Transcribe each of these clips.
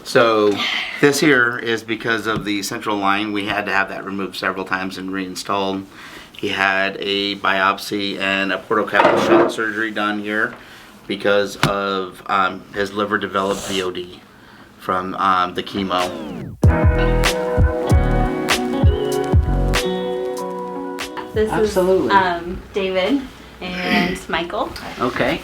So this here is because of the central line. We had to have that removed several times and reinstalled. He had a biopsy and a portocaval shunt surgery done here because of his liver developed VOD from the chemo. This Absolutely. is David and Michael. Okay.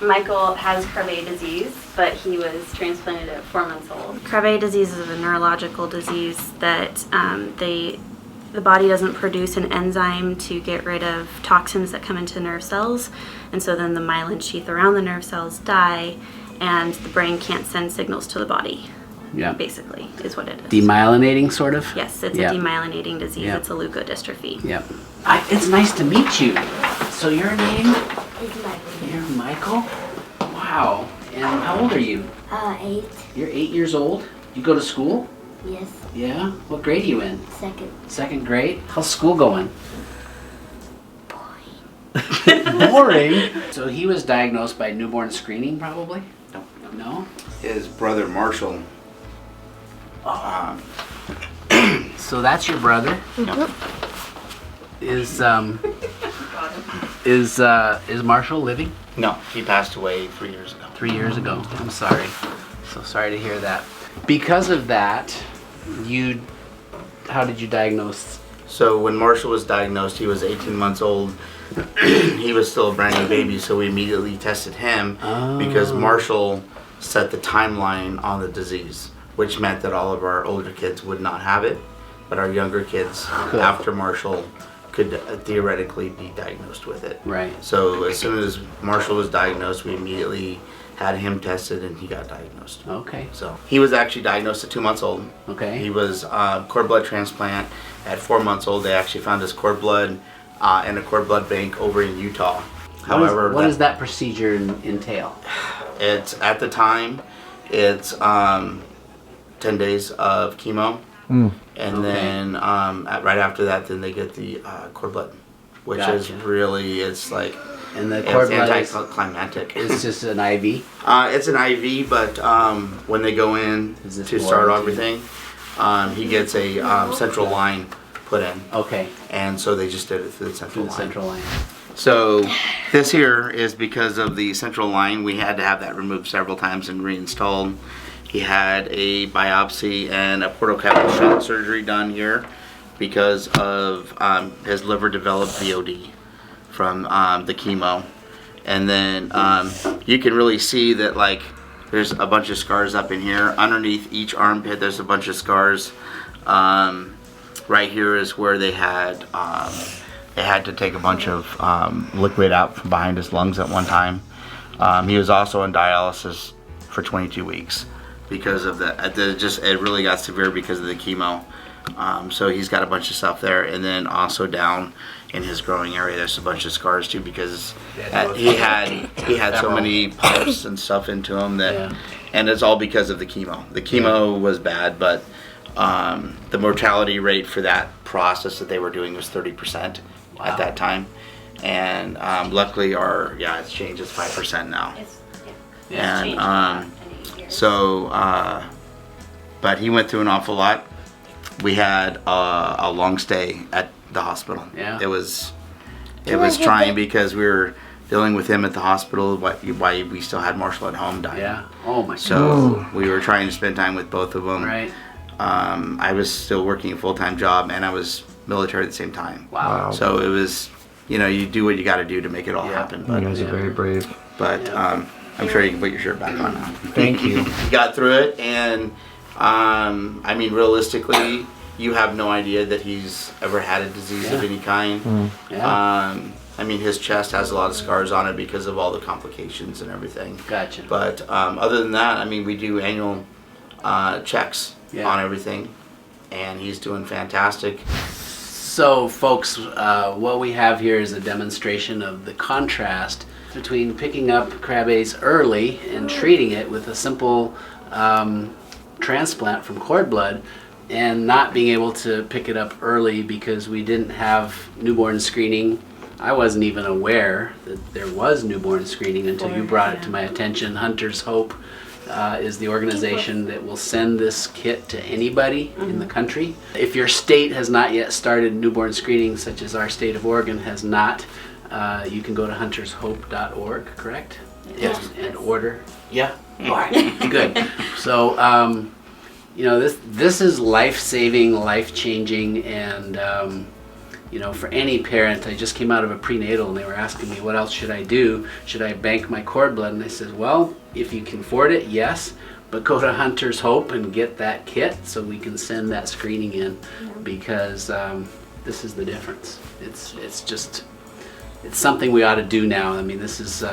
Michael has Krabbe disease, but he was transplanted at 4 months old. Krabbe disease is a neurological disease that the body doesn't produce an enzyme to get rid of toxins that come into nerve cells, and so then the myelin sheath around the nerve cells die, and the brain can't send signals to the body. Yeah. Basically, is what it is. Demyelinating, sort of? Yes, it's Yep. a demyelinating disease. Yep. It's a leukodystrophy. Yep. It's nice to meet you. So your name? It's Michael. You're Michael? Wow. And how old are you? 8. You're 8 years old? You go to school? Yes. Yeah? What grade are you in? 2nd. 2nd grade? How's school going? Boring. Boring? So he was diagnosed by newborn screening, probably? No. No? His brother Marshall. So that's your brother? Is Marshall living? No, he passed away 3 years ago. 3 years ago. I'm sorry. So sorry to hear that. Because of that, how did you diagnose? So when Marshall was diagnosed, he was 18 months old. He was still a brand new baby, so we immediately tested him because Marshall set the timeline on the disease, which meant that all of our older kids would not have it, but our younger kids after Marshall could theoretically be diagnosed with it. Right. So as soon as Marshall was diagnosed, we immediately had him tested and he got diagnosed. Okay. So he was actually diagnosed at 2 months old. Okay. He was cord blood transplant at 4 months old. They actually found his cord blood in a cord blood bank over in Utah. However, what does that procedure entail? It's at the time, it's 10 days of chemo, and then right after that, then they get the cord blood, which is really, it's like, and the cord blood anticlimactic. It's just an IV? It's an IV, but when they go in to start everything, he gets a central line put in. Okay. And so they just did it through the central line. line. So this here is because of the central line. We had to have that removed several times and reinstalled. He had a biopsy and a portocaval shunt surgery done here because of his liver developed VOD from the chemo. And then you can really see that, like, there's a bunch of scars up in here. Underneath each armpit there's a bunch of scars. Right here is where they had to take a bunch of liquid out from behind his lungs at one time. He was also in dialysis for 22 weeks because of that. It really got severe because of the chemo. So he's got a bunch of stuff there, and then also down in his growing area there's a bunch of scars too because he had so many pumps and stuff into him that, and it's all because of the chemo. The chemo was bad, but the mortality rate for that process that they were doing was 30% at that time, and luckily it's changed. It's 5% now. But he went through an awful lot. We had a long stay at the hospital. Yeah. It was trying because we were dealing with him at the hospital while we still had Marshall at home dying. Yeah. Oh my God. So we were trying to spend time with both of them. Right. I was still working a full-time job and I was military at the same time. Wow. So it was, you do what you got to do to make it all happen. But you guys are very brave. But I'm sure you can put your shirt back on now. Thank you. You got through it, and I mean, realistically, you have no idea that he's ever had a disease of any kind. I mean, his chest has a lot of scars on it because of all the complications and everything. Gotcha. But other than that, I mean, we do annual checks on everything, and he's doing fantastic. So, folks, what we have here is a demonstration of the contrast between picking up Krabbe's early and treating it with a simple transplant from cord blood, and not being able to pick it up early because we didn't have newborn screening. I wasn't even aware that there was newborn screening until you brought it to my attention. Hunter's Hope is the organization that will send this kit to anybody in the country. If your state has not yet started newborn screening, such as our state of Oregon has not, you can go to huntershope.org, correct? Yes. And order. Yeah. Mm-hmm. All right. Good. So, you know, this is life-saving, life-changing, and you know, for any parent. I just came out of a prenatal and they were asking me, what else should I do? Should I bank my cord blood? And I said, well, if you can afford it, yes, but go to Hunter's Hope and get that kit so we can send that screening in, because this is the difference. It's just, it's something we ought to do now. I mean, this is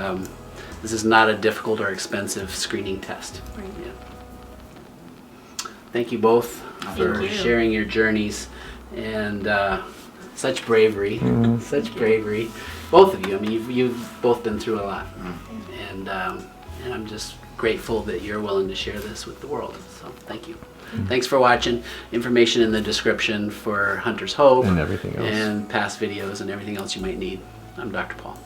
not a difficult or expensive screening test. Right. Yeah. Thank you both for you. sharing your journeys, and such bravery, such bravery. Both of you. I mean, you've both been through a lot, and I'm just grateful that you're willing to share this with the world. So thank you. Thanks for watching. Information in the description for Hunter's Hope And everything else. and past videos and everything else you might need. I'm Dr. Paul.